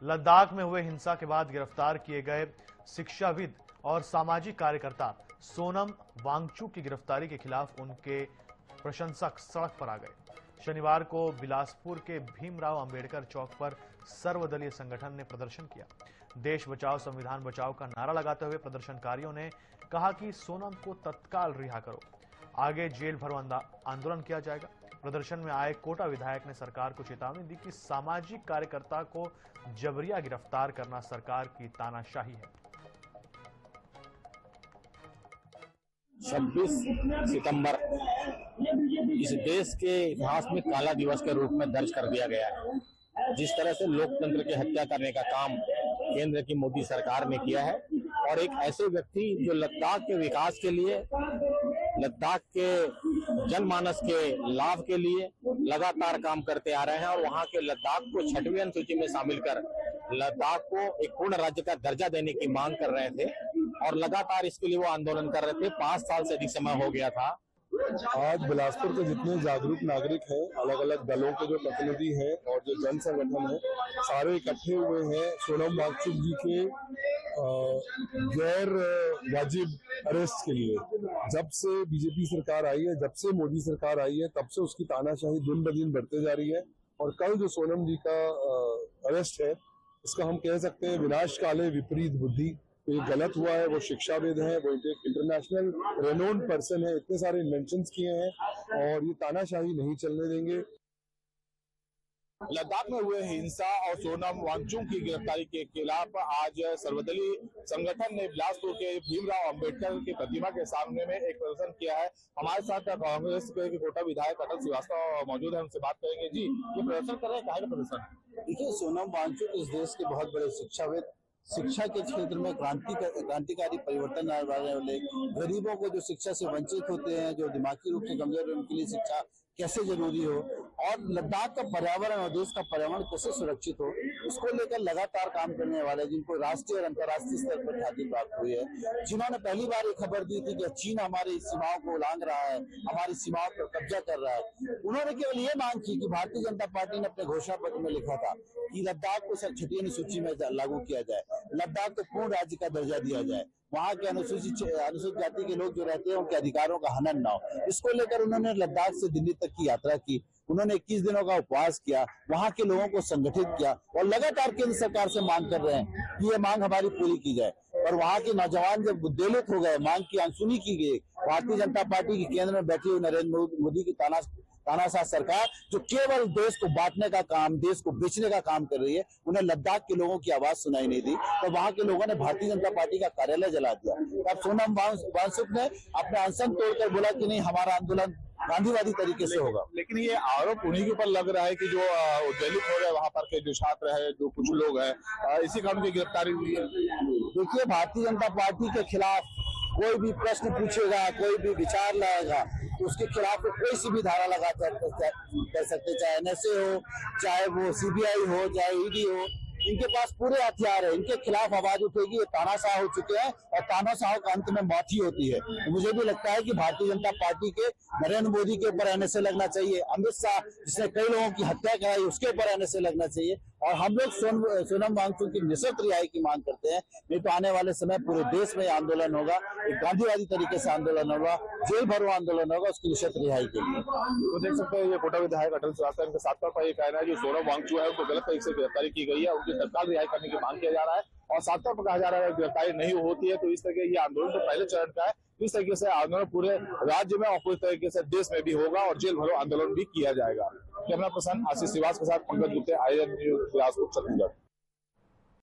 लद्दाख में हुए हिंसा के बाद गिरफ्तार किए गए शिक्षाविद और सामाजिक कार्यकर्ता सोनम वांगचुक की गिरफ्तारी के खिलाफ उनके प्रशंसक सड़क पर आ गए। शनिवार को बिलासपुर के भीमराव अंबेडकर चौक पर सर्वदलीय संगठन ने प्रदर्शन किया। देश बचाओ संविधान बचाओ का नारा लगाते हुए प्रदर्शनकारियों ने कहा कि सोनम को तत्काल रिहा करो, आगे जेल भरो आंदोलन किया जाएगा। प्रदर्शन में आए कोटा विधायक ने सरकार को चेतावनी दी कि सामाजिक कार्यकर्ता को जबरिया गिरफ्तार करना सरकार की तानाशाही है। 26 सितंबर इस देश के इतिहास में काला दिवस के रूप में दर्ज कर दिया गया है। जिस तरह से लोकतंत्र की हत्या करने का काम केंद्र की मोदी सरकार ने किया है और एक ऐसे व्यक्ति जो लद्दाख के विकास के लिए, लद्दाख के जनमानस के लाभ के लिए लगातार काम करते आ रहे हैं और वहां के लद्दाख को 6वीं अनुसूची में शामिल कर लद्दाख को एक पूर्ण राज्य का दर्जा देने की मांग कर रहे थे और लगातार इसके लिए वो आंदोलन कर रहे थे। 5 साल से अधिक समय हो गया था। आज बिलासपुर के जितने जागरूक नागरिक हैं, अलग अलग दलों के जो प्रतिनिधि हैं और जो जन संगठन है, सारे इकट्ठे हुए हैं सोनम वांगचुक जी के गैर वाजिब अरेस्ट के लिए। जब से बीजेपी सरकार आई है, जब से मोदी सरकार आई है, तब से उसकी तानाशाही दिन ब दिन बढ़ते जा रही है। और कल जो सोनम जी का अरेस्ट है, इसका हम कह सकते हैं विनाश काले विपरीत बुद्धि। तो ये गलत हुआ है। वो शिक्षाविद हैं, वो एक इंटरनेशनल रेनोन्ड पर्सन है, इतने सारे इन्वेंशंस किए हैं और ये तानाशाही नहीं चलने देंगे। लद्दाख में हुए हिंसा और सोनम वांगचुक की गिरफ्तारी के खिलाफ आज सर्वदलीय संगठन ने बिलासपुर के भीमराव अंबेडकर की प्रतिमा के सामने में एक प्रदर्शन किया है। हमारे साथ कांग्रेस के कोटा विधायक अटल श्रीवास्तव मौजूद है, उनसे बात करेंगे। जी, ये प्रदर्शन कर रहे हैं, काहे का प्रदर्शन? देखिए, सोनम वांगचुक इस देश के बहुत बड़े शिक्षाविद, शिक्षा के क्षेत्र में क्रांतिकारी परिवर्तन लाने वाले, गरीबों को जो शिक्षा से वंचित होते हैं, जो दिमागी रूप से कमजोर है, उनके लिए शिक्षा कैसे जरूरी हो और लद्दाख का पर्यावरण और देश का पर्यावरण कैसे सुरक्षित हो, उसको लेकर लगातार काम करने वाले, जिनको राष्ट्रीय और अंतर्राष्ट्रीय स्तर पर ख्याति प्राप्त हुई है, जिन्होंने पहली बार ये खबर दी थी कि चीन हमारी सीमाओं को उल्लंघ रहा है, हमारी सीमाओं पर कब्जा कर रहा है। उन्होंने केवल ये मांग की कि भारतीय जनता पार्टी ने अपने घोषणा पत्र में लिखा था कि लद्दाख को 6वीं अनुसूची में लागू किया जाए, लद्दाख को पूर्ण राज्य का दर्जा दिया जाए, वहाँ के अनुसूचित जाति के लोग जो रहते हैं उनके अधिकारों का हनन न हो। इसको लेकर उन्होंने लद्दाख से दिल्ली तक की यात्रा की। उन्होंने 21 दिनों का उपवास किया, वहाँ के लोगों को संगठित किया और लगातार केंद्र सरकार से मांग कर रहे हैं कि ये मांग हमारी पूरी की जाए। और वहाँ के नौजवान जब उद्वेलित हो गए, मांग की अनसुनी की गई, भारतीय जनता पार्टी की केंद्र में बैठी हुई नरेंद्र मोदी की तानाशाह सरकार जो केवल देश को बांटने का काम, देश को बेचने का काम कर रही है, उन्हें लद्दाख के लोगों की आवाज सुनाई नहीं दी। तो वहां के लोगों ने भारतीय जनता पार्टी का कार्यालय जला दिया। अब सोनम वांगचुक ने अपना अनशन तोड़कर बोला कि नहीं, हमारा आंदोलन गांधीवादी तरीके से होगा। लेकिन ये आरोप उन्हीं के ऊपर लग रहा है कि जो उद्वेलित हो रहे वहाँ पर के जो छात्र है, जो कुछ लोग हैं, इसी कारण की गिरफ्तारी हुई है। देखिए, भारतीय जनता पार्टी के खिलाफ कोई भी प्रश्न पूछेगा, कोई भी विचार लाएगा तो उसके खिलाफ कोई सी भी धारा लगा कर सकते, चाहे NSA हो, चाहे वो CBI हो, चाहे ED हो, इनके पास पूरे हथियार है। इनके खिलाफ आवाज उठेगी। ये तानाशाह हो चुके हैं और तानाशाह का अंत में मौत ही होती है। तो मुझे भी लगता है कि भारतीय जनता पार्टी के नरेंद्र मोदी के ऊपर NSA लगना चाहिए, अमित शाह जिसने कई लोगों की हत्या कराई उसके ऊपर NSA लगना चाहिए और हम लोग सोनम वांगचुक की निःशर्त रिहाई की मांग करते हैं। नहीं तो आने वाले समय पूरे देश में आंदोलन होगा, एक गांधीवादी तरीके से आंदोलन होगा, जेल भरो आंदोलन होगा उसकी निःशर्त रिहाई के लिए। तो देख सकते हैं, ये कोटा विधायक अटल श्रीवास्तव, इनके साथ तौर पर ये कहना है जो सोनम वांगचुक है उनको गलत तरीके से गिरफ्तारी की गई है, उनकी तत्काल रिहाई करने की मांग किया जा रहा है और साथ तौर पर कहा जा रहा है गिरफ्तारी नहीं होती है तो इस तरह ये आंदोलन तो पहले चरण का है, इस तरीके से आंदोलन पूरे राज्य में और पूरी तरीके से देश में भी होगा और जेल भरो आंदोलन भी किया जाएगा। कैमरा पर्सन आशीष श्रीवास्तव के साथ पंकज गुप्ता, IAN न्यूज़, बिलासपुर, छत्तीसगढ़।